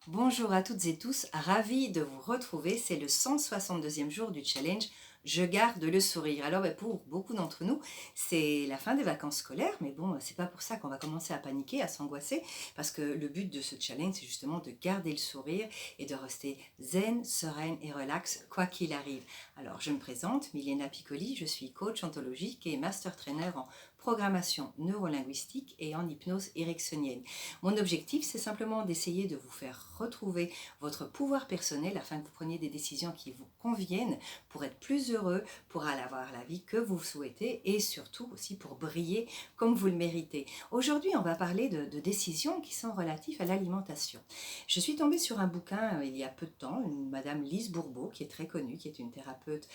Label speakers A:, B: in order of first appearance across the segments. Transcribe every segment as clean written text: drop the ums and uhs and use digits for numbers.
A: Bonjour à toutes et tous, ravi de vous retrouver. C'est le 162e jour du challenge Je garde le sourire. Alors pour beaucoup d'entre nous, c'est la fin des vacances scolaires, mais bon, c'est pas pour ça qu'on va commencer à paniquer, à s'angoisser, parce que le but de ce challenge, c'est justement de garder le sourire et de rester zen, sereine et relax, quoi qu'il arrive. Alors je me présente, Milena Piccoli, je suis coach ontologique et master trainer en programmation neurolinguistique et en hypnose ericksonienne. Mon objectif, c'est simplement d'essayer de vous faire retrouver votre pouvoir personnel afin que vous preniez des décisions qui vous conviennent pour être plus heureux, pour aller avoir la vie que vous souhaitez et surtout aussi pour briller comme vous le méritez. Aujourd'hui, on va parler de décisions qui sont relatives à l'alimentation. Je suis tombée sur un bouquin il y a peu de temps, une madame Lise Bourbeau, qui est très connue, qui est une thérapeute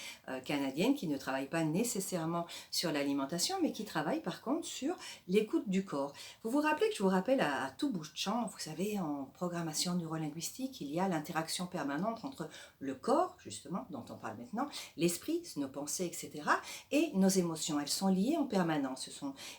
A: canadienne, qui ne travaille pas nécessairement sur l'alimentation, mais qui travaille par contre sur l'écoute du corps. Vous vous rappelez que je vous rappelle à tout bout de champ, vous savez, en programmation neurolinguistique, il y a l'interaction permanente entre le corps, justement, dont on parle maintenant, l'esprit, nos pensées, etc., et nos émotions. Elles sont liées en permanence.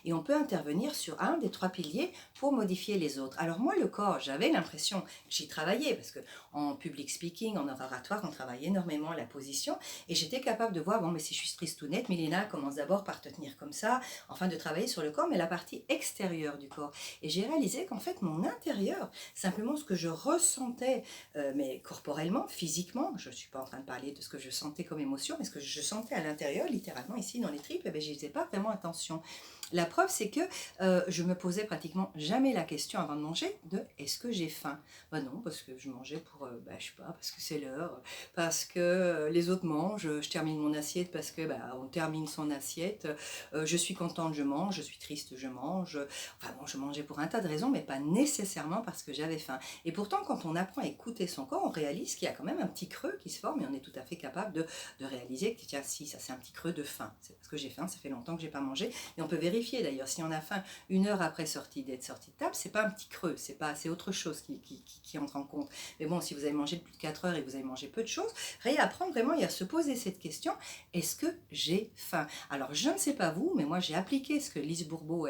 A: Et on peut intervenir sur un des trois piliers pour modifier les autres. Alors moi, le corps, j'avais l'impression que j'y travaillais, parce qu'en public speaking, en oratoire, on travaille énormément la position, et j'étais capable de voir, bon, mais si je suis triste ou nette, Milena commence d'abord par te tenir comme ça, enfin de travailler sur le corps, mais la partie extérieure du corps. Et j'ai réalisé qu'en fait, mon intérieur, simplement ce que je ressentais, mais corporellement, physiquement, je ne suis pas en train de parler de ce que je sentais comme émotion, mais ce que je sentais à l'intérieur, littéralement ici dans les tripes, eh bien, je n'y faisais pas vraiment attention. La preuve, c'est que je me posais pratiquement jamais la question avant de manger de est-ce que j'ai faim. Ben non, parce que je mangeais pour, je sais pas, parce que c'est l'heure, parce que les autres mangent, je termine mon assiette parce que on termine son assiette, je suis contente, je mange, je suis triste, je mange. Enfin bon, je mangeais pour un tas de raisons, mais pas nécessairement parce que j'avais faim. Et pourtant, quand on apprend à écouter son corps, on réalise qu'il y a quand même un petit creux qui se forme et on est tout à fait capable de réaliser que tiens, si, ça c'est un petit creux de faim. C'est parce que j'ai faim, ça fait longtemps que j'ai pas mangé. Et on peut vérifier d'ailleurs, si on a faim une heure après d'être sorti de table, c'est pas un petit creux, c'est autre chose qui entre en compte. Mais bon, si vous avez mangé plus de 4 heures et que vous avez mangé peu de choses, réapprendre vraiment et à se poser cette question, est-ce que j'ai faim? Alors je ne sais pas vous, mais moi j'ai appliqué ce que Lise Bourbeau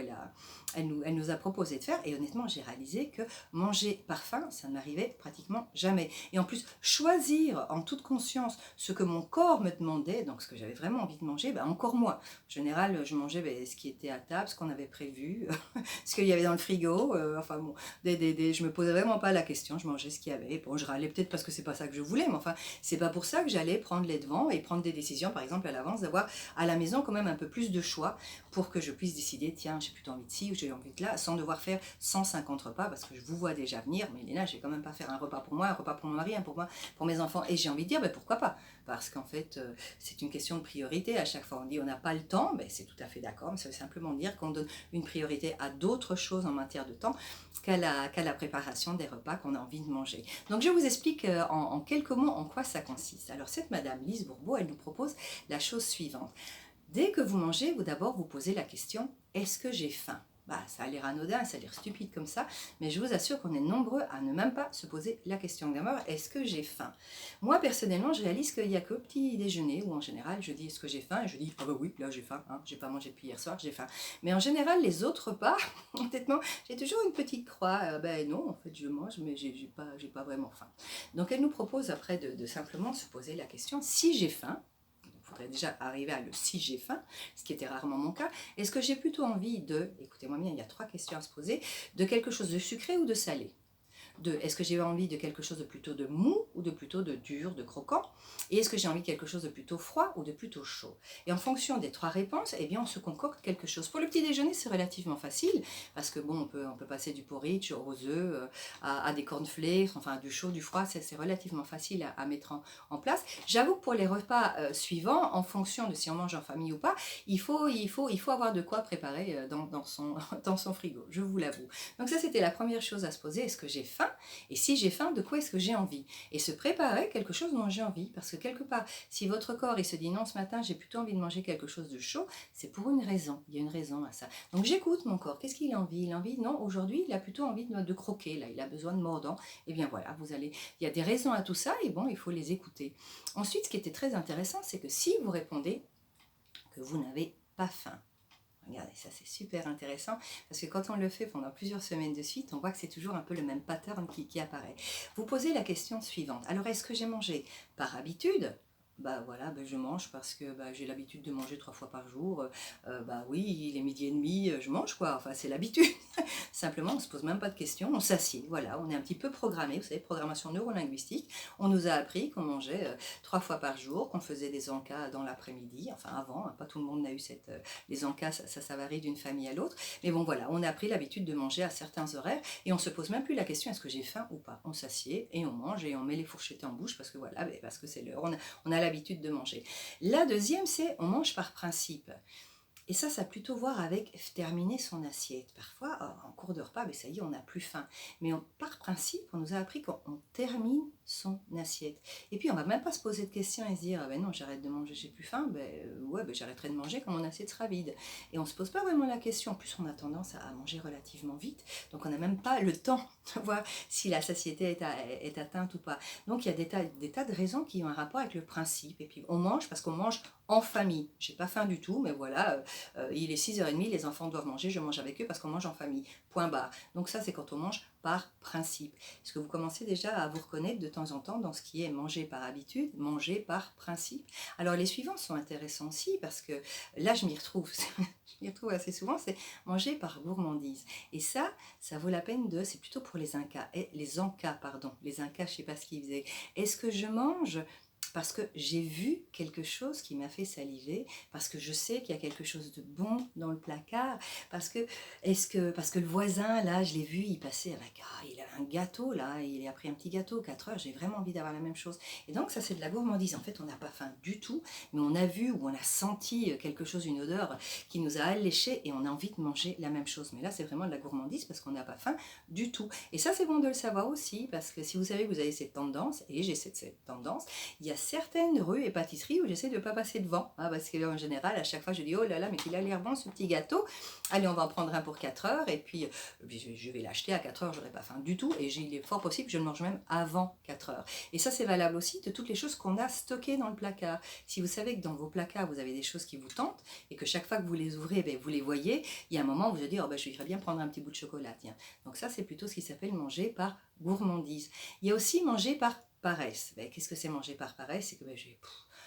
A: elle nous a proposé de faire et honnêtement j'ai réalisé que manger par faim, ça ne m'arrivait pratiquement jamais. Et en plus, choisir en toute conscience ce que mon corps me demandait, donc ce que j'avais vraiment envie de manger, encore moins. En général, je mangeais ce qui était à table, ce qu'on avait prévu, ce qu'il y avait dans le frigo, enfin bon, je me posais vraiment pas la question, je mangeais ce qu'il y avait. Bon, je râlais peut-être parce que c'est pas ça que je voulais, mais enfin, c'est pas pour ça que j'allais prendre les devants et prendre des décisions, par exemple à l'avance, d'avoir à la maison quand même un peu plus de choix pour que je puisse décider, tiens, j'ai plutôt envie de ci ou j'ai envie de là, sans devoir faire 150 repas, parce que je vous vois déjà venir, mais Léna, je vais quand même pas faire un repas pour moi, un repas pour mon mari, un pour moi, pour mes enfants, et j'ai envie de dire, pourquoi pas, parce qu'en fait, c'est une question de priorité, à chaque fois on dit on n'a pas le temps, c'est tout à fait d'accord, mais ça veut simplement dire qu'on donne une priorité à d'autres choses en matière de temps qu'à la préparation des repas qu'on a envie de manger. Donc je vous explique en quelques mots en quoi ça consiste. Alors cette madame Lise Bourbeau, elle nous propose la chose suivante. Dès que vous mangez, vous d'abord vous posez la question, est-ce que j'ai faim? Ça a l'air anodin, ça a l'air stupide comme ça, mais je vous assure qu'on est nombreux à ne même pas se poser la question d'abord, est-ce que j'ai faim? Moi, personnellement, je réalise qu'il n'y a que petit déjeuner où en général, je dis est-ce que j'ai faim? Et je dis, ah bah oui, là j'ai faim, hein, j'ai pas mangé depuis hier soir, j'ai faim. Mais en général, les autres repas, honnêtement, j'ai toujours une petite croix, non, en fait, je mange, mais j'ai pas vraiment faim. Donc, elle nous propose après de simplement se poser la question, si j'ai faim, il faudrait déjà arriver à le si j'ai faim, ce qui était rarement mon cas. Est-ce que j'ai plutôt envie de, écoutez-moi bien, il y a 3 questions à se poser, de quelque chose de sucré ou de salé? Est-ce que j'ai envie de quelque chose de plutôt de mou ou de plutôt de dur, de croquant? Et est-ce que j'ai envie de quelque chose de plutôt froid ou de plutôt chaud? Et en fonction des 3 réponses, eh bien, on se concocte quelque chose. Pour le petit déjeuner, c'est relativement facile parce que bon, on peut passer du porridge aux œufs, à des cornflakes, enfin du chaud, du froid, c'est relativement facile à mettre en place. J'avoue que pour les repas suivants, en fonction de si on mange en famille ou pas, il faut avoir de quoi préparer dans son frigo, je vous l'avoue. Donc ça, c'était la première chose à se poser. Est-ce que j'ai faim? Et si j'ai faim, de quoi est-ce que j'ai envie? Et se préparer quelque chose dont j'ai envie. Parce que quelque part, si votre corps il se dit non, ce matin, j'ai plutôt envie de manger quelque chose de chaud, c'est pour une raison. Il y a une raison à ça. Donc j'écoute mon corps. Qu'est-ce qu'il a envie? Il a envie, non, aujourd'hui, il a plutôt envie de croquer. Là, il a besoin de mordant. Et bien voilà, il y a des raisons à tout ça et bon, il faut les écouter. Ensuite, ce qui était très intéressant, c'est que si vous répondez que vous n'avez pas faim, Regardez, ça c'est super intéressant parce que quand on le fait pendant plusieurs semaines de suite, on voit que c'est toujours un peu le même pattern qui apparaît. Vous posez la question suivante. Alors, est-ce que j'ai mangé par habitude? Bah voilà, je mange parce que j'ai l'habitude de manger 3 fois par jour. Oui, il est midi et demi, je mange quoi. Enfin, c'est l'habitude. Simplement, on ne se pose même pas de questions, on s'assied. Voilà, on est un petit peu programmé. Vous savez, programmation neurolinguistique. On nous a appris qu'on mangeait 3 fois par jour, qu'on faisait des encas dans l'après-midi. Enfin, avant, hein, pas tout le monde n'a eu les encas, ça varie d'une famille à l'autre. Mais bon, voilà, on a pris l'habitude de manger à certains horaires et on ne se pose même plus la question est-ce que j'ai faim ou pas. On s'assied et on mange et on met les fourchettes en bouche parce que voilà, parce que c'est l'heure. On a l'habitude de manger. La deuxième, c'est on mange par principe. Et ça a plutôt à voir avec terminer son assiette. Parfois, en cours de repas, ça y est, on n'a plus faim. Mais par principe, on nous a appris qu'on termine son assiette. Et puis, on ne va même pas se poser de questions et se dire, non, j'arrête de manger, j'ai plus faim. J'arrêterai de manger quand mon assiette sera vide. Et on ne se pose pas vraiment la question. En plus, on a tendance à manger relativement vite. Donc, on n'a même pas le temps de voir si la satiété est atteinte ou pas. Donc, il y a des tas de raisons qui ont un rapport avec le principe. Et puis, on mange parce qu'on mange en famille. J'ai pas faim du tout, mais voilà, il est 6h30, les enfants doivent manger, je mange avec eux parce qu'on mange en famille. Point barre. Donc ça, c'est quand on mange par principe. Est-ce que vous commencez déjà à vous reconnaître de temps en temps dans ce qui est manger par habitude, manger par principe? Alors les suivants sont intéressants aussi parce que là, je m'y retrouve. Je m'y retrouve assez souvent, c'est manger par gourmandise. Et ça vaut la peine c'est plutôt pour les Incas. Les Ancas, pardon. Les Incas, je sais pas ce qu'ils faisaient. Est-ce que je mange parce que j'ai vu quelque chose qui m'a fait saliver, parce que je sais qu'il y a quelque chose de bon dans le placard, parce que le voisin, là, je l'ai vu, il passait avec, il a un gâteau, là, il a pris un petit gâteau, 4 heures, j'ai vraiment envie d'avoir la même chose. Et donc, ça, c'est de la gourmandise. En fait, on n'a pas faim du tout, mais on a vu ou on a senti quelque chose, une odeur qui nous a alléchés et on a envie de manger la même chose. Mais là, c'est vraiment de la gourmandise parce qu'on n'a pas faim du tout. Et ça, c'est bon de le savoir aussi, parce que si vous savez que vous avez cette tendance, et j'ai cette tendance, il y a certaines rues et pâtisseries où j'essaie de ne pas passer devant, parce qu'en général, à chaque fois, je dis, oh là là, mais qu'il a l'air bon ce petit gâteau, allez, on va en prendre un pour 4 heures, et puis je vais l'acheter à 4 heures, j'aurai pas faim du tout, et il est fort possible que je le mange même avant 4 heures. Et ça, c'est valable aussi de toutes les choses qu'on a stockées dans le placard. Si vous savez que dans vos placards, vous avez des choses qui vous tentent, et que chaque fois que vous les ouvrez, vous les voyez, il y a un moment où vous allez dire, je voudrais bien prendre un petit bout de chocolat, tiens. Donc ça, c'est plutôt ce qui s'appelle manger par gourmandise. Il y a aussi manger par paresse. Qu'est-ce que c'est manger par paresse? C'est que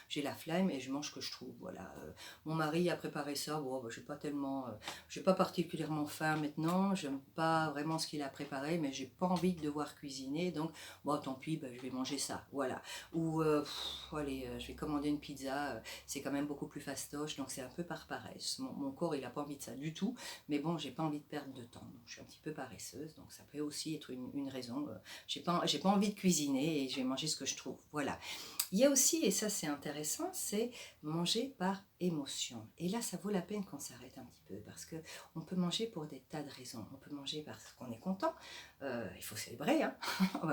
A: j'ai la flemme et je mange ce que je trouve. Voilà. Mon mari a préparé ça. J'ai pas particulièrement faim maintenant. J'aime pas vraiment ce qu'il a préparé, mais j'ai pas envie de devoir cuisiner. Donc, tant pis, je vais manger ça. Voilà. Ou, allez, je vais commander une pizza. C'est quand même beaucoup plus fastoche. Donc, c'est un peu par paresse. Mon corps, il a pas envie de ça du tout. Mais bon, j'ai pas envie de perdre de temps. Donc, je suis un petit peu paresseuse. Donc, ça peut aussi être une raison. J'ai pas envie de cuisiner et je vais manger ce que je trouve. Voilà. Il y a aussi, et ça c'est intéressant, c'est manger par émotion. Et là, ça vaut la peine qu'on s'arrête un petit peu parce qu'on peut manger pour des tas de raisons. On peut manger parce qu'on est content. Il faut célébrer. Hein.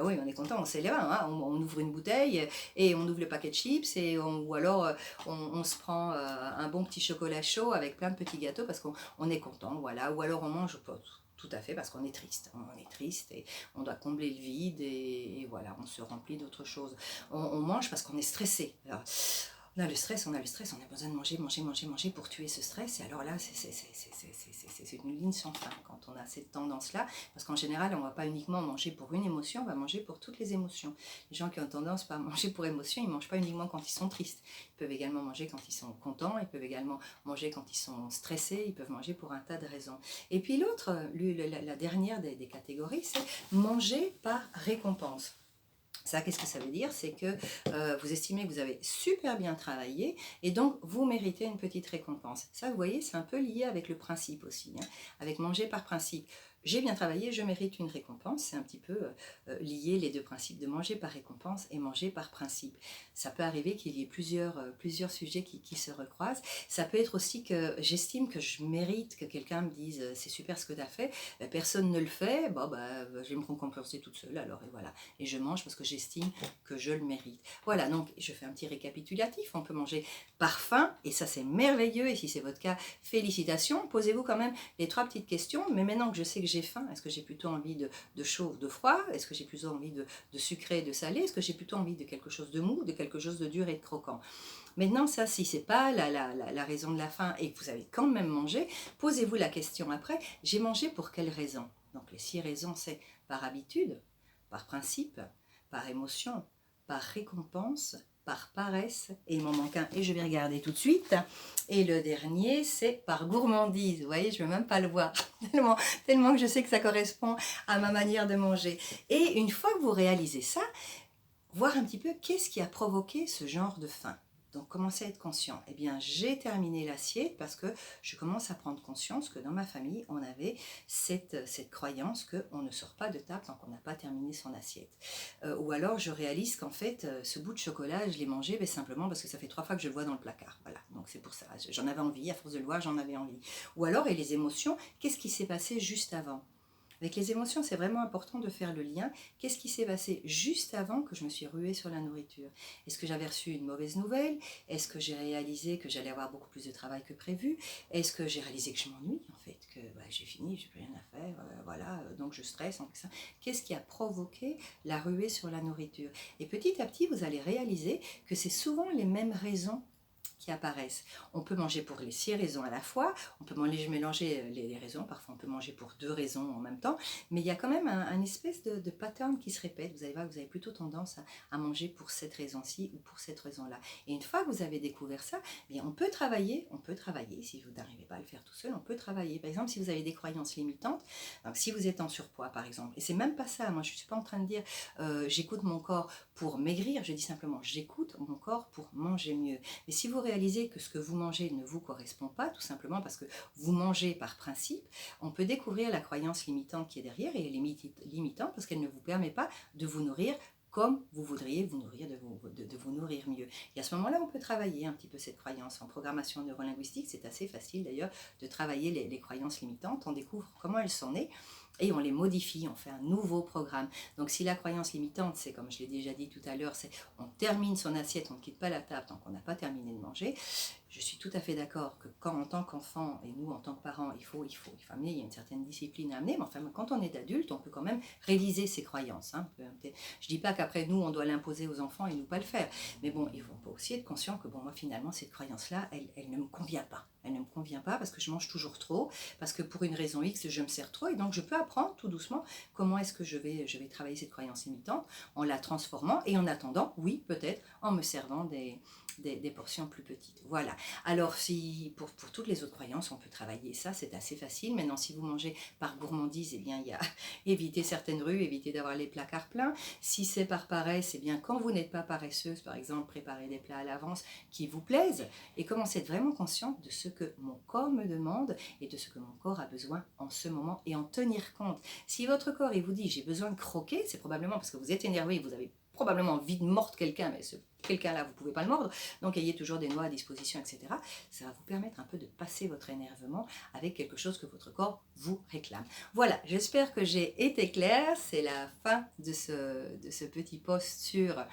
A: Oui, on est content, on célèbre. Hein. On ouvre une bouteille et on ouvre le paquet de chips ou alors on se prend un bon petit chocolat chaud avec plein de petits gâteaux parce qu'on est content. Voilà. Ou alors on mange tout à fait parce qu'on est triste. On est triste et on doit combler le vide et voilà, on se remplit d'autres choses. On mange parce qu'on est stressé. Alors, on a le stress, on a besoin de manger pour tuer ce stress. Et alors là, c'est une ligne sans fin quand on a cette tendance-là. Parce qu'en général, on ne va pas uniquement manger pour une émotion, on va manger pour toutes les émotions. Les gens qui ont tendance à manger pour émotion, ils ne mangent pas uniquement quand ils sont tristes. Ils peuvent également manger quand ils sont contents, ils peuvent également manger quand ils sont stressés, ils peuvent manger pour un tas de raisons. Et puis l'autre, la dernière des catégories, c'est manger par récompense. Ça, qu'est-ce que ça veut dire? C'est que vous estimez que vous avez super bien travaillé et donc vous méritez une petite récompense. Ça, vous voyez, c'est un peu lié avec le principe aussi, hein, avec manger par principe. J'ai bien travaillé, je mérite une récompense. C'est un petit peu lié les deux principes de manger par récompense et manger par principe. Ça peut arriver qu'il y ait plusieurs sujets qui se recroisent. Ça peut être aussi que j'estime que je mérite que quelqu'un me dise c'est super ce que tu as fait. Personne ne le fait, je vais me récompenser toute seule alors et voilà. Et je mange parce que j'estime que je le mérite. Voilà, donc je fais un petit récapitulatif. On peut manger par faim et ça c'est merveilleux. Et si c'est votre cas, félicitations. Posez-vous quand même les 3 petites questions. Mais maintenant que je sais que j'ai faim? Est-ce que j'ai plutôt envie de chaud ou de froid? Est-ce que j'ai plutôt envie de sucré, de salé? Est-ce que j'ai plutôt envie de quelque chose de mou, de quelque chose de dur et de croquant? Maintenant, ça, si ce n'est pas la raison de la faim et que vous avez quand même mangé, posez-vous la question après, j'ai mangé pour quelle raison? Donc les 6 raisons, c'est par habitude, par principe, par émotion, par récompense, par paresse, et il m'en manque un, et je vais regarder tout de suite. Et le dernier, c'est par gourmandise. Vous voyez, je ne veux même pas le voir, tellement que je sais que ça correspond à ma manière de manger. Et une fois que vous réalisez ça, voir un petit peu qu'est-ce qui a provoqué ce genre de faim. Donc, commencez à être conscient. Eh bien, j'ai terminé l'assiette parce que je commence à prendre conscience que dans ma famille, on avait cette croyance qu'on ne sort pas de table tant qu'on n'a pas terminé son assiette. Ou alors, je réalise qu'en fait, ce bout de chocolat, je l'ai mangé simplement parce que ça fait 3 fois que je le vois dans le placard. Voilà, donc c'est pour ça. J'en avais envie, à force de le voir, j'en avais envie. Ou alors, et les émotions, qu'est-ce qui s'est passé juste avant ? Avec les émotions, c'est vraiment important de faire le lien. Qu'est-ce qui s'est passé juste avant que je me suis ruée sur la nourriture? Est-ce que j'avais reçu une mauvaise nouvelle? Est-ce que j'ai réalisé que j'allais avoir beaucoup plus de travail que prévu? Est-ce que j'ai réalisé que je m'ennuie, en fait, que j'ai fini, j'ai plus rien à faire, voilà, donc je stresse. Qu'est-ce qui a provoqué la ruée sur la nourriture? Et petit à petit, vous allez réaliser que c'est souvent les mêmes raisons qui apparaissent. On peut manger pour les 6 raisons à la fois, on peut mélanger les raisons, parfois on peut manger pour 2 raisons en même temps, mais il y a quand même un espèce de pattern qui se répète. Vous allez voir que vous avez plutôt tendance à manger pour cette raison-ci ou pour cette raison-là. Et une fois que vous avez découvert ça, eh bien on peut travailler, si vous n'arrivez pas à le faire tout seul, on peut travailler. Par exemple, si vous avez des croyances limitantes, donc si vous êtes en surpoids par exemple, et c'est même pas ça, moi je ne suis pas en train de dire j'écoute mon corps pour maigrir, je dis simplement j'écoute mon corps pour manger mieux. Mais si vous réalisez que ce que vous mangez ne vous correspond pas, tout simplement parce que vous mangez par principe, on peut découvrir la croyance limitante qui est derrière, et elle est limitante parce qu'elle ne vous permet pas de vous nourrir comme vous voudriez vous nourrir, de vous nourrir mieux. Et à ce moment-là, on peut travailler un petit peu cette croyance. En programmation neurolinguistique, c'est assez facile d'ailleurs de travailler les croyances limitantes. On découvre comment elles sont nées et on les modifie, on fait un nouveau programme. Donc si la croyance limitante, c'est comme je l'ai déjà dit tout à l'heure, c'est on termine son assiette, on ne quitte pas la table tant qu'on n'a pas terminé de manger, je suis tout à fait d'accord que quand en tant qu'enfant, et nous en tant que parents, il faut amener, il y a une certaine discipline à amener, mais enfin quand on est adulte, on peut quand même réviser ses croyances. Hein. Je ne dis pas qu'après nous, on doit l'imposer aux enfants et nous pas le faire, mais bon, il faut aussi être conscient que bon, moi finalement, cette croyance-là, elle ne me convient pas. Elle ne me convient pas parce que je mange toujours trop, parce que pour une raison X, je me sers trop, et donc je peux apprendre tout doucement comment est-ce que je vais travailler cette croyance limitante en la transformant et en attendant, oui, peut-être, en me servant des portions plus petites. Voilà. Alors, si pour toutes les autres croyances, on peut travailler ça, c'est assez facile. Maintenant, si vous mangez par gourmandise, eh bien, il y a éviter certaines rues, éviter d'avoir les placards pleins. Si c'est par paresse, eh bien, quand vous n'êtes pas paresseuse, par exemple, préparez des plats à l'avance qui vous plaisent et commencez à être vraiment consciente de ce que mon corps me demande et de ce que mon corps a besoin en ce moment et en tenir compte. Si votre corps, il vous dit, j'ai besoin de croquer, c'est probablement parce que vous êtes énervé, vous avez probablement envie de mordre quelqu'un, mais ce quelqu'un-là, vous ne pouvez pas le mordre, donc ayez toujours des noix à disposition, etc. Ça va vous permettre un peu de passer votre énervement avec quelque chose que votre corps vous réclame. Voilà, j'espère que j'ai été claire, c'est la fin de ce petit post sur,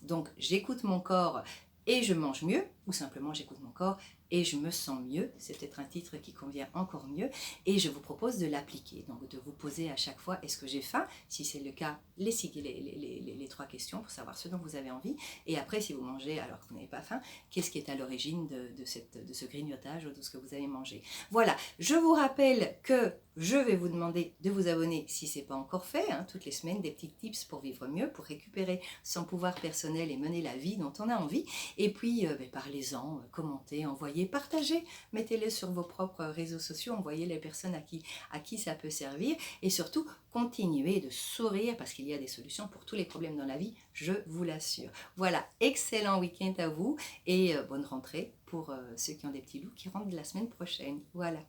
A: donc j'écoute mon corps et je mange mieux, ou simplement j'écoute mon corps et je me sens mieux. C'est peut-être un titre qui convient encore mieux, et je vous propose de l'appliquer, donc de vous poser à chaque fois, est-ce que j'ai faim? Si c'est le cas, les 3 questions pour savoir ce dont vous avez envie, et après si vous mangez alors que vous n'avez pas faim, qu'est-ce qui est à l'origine de ce grignotage ou de ce que vous avez mangé. Voilà, je vous rappelle que je vais vous demander de vous abonner si ce n'est pas encore fait, hein, toutes les semaines des petits tips pour vivre mieux, pour récupérer son pouvoir personnel et mener la vie dont on a envie. Et puis parlez-en, commentez, envoyez, partagez, mettez-le sur vos propres réseaux sociaux, envoyez les personnes à qui ça peut servir, et surtout continuez de sourire parce qu'il y a des solutions pour tous les problèmes dans la vie, je vous l'assure. Voilà, excellent week-end à vous et bonne rentrée pour ceux qui ont des petits loups qui rentrent de la semaine prochaine. Voilà.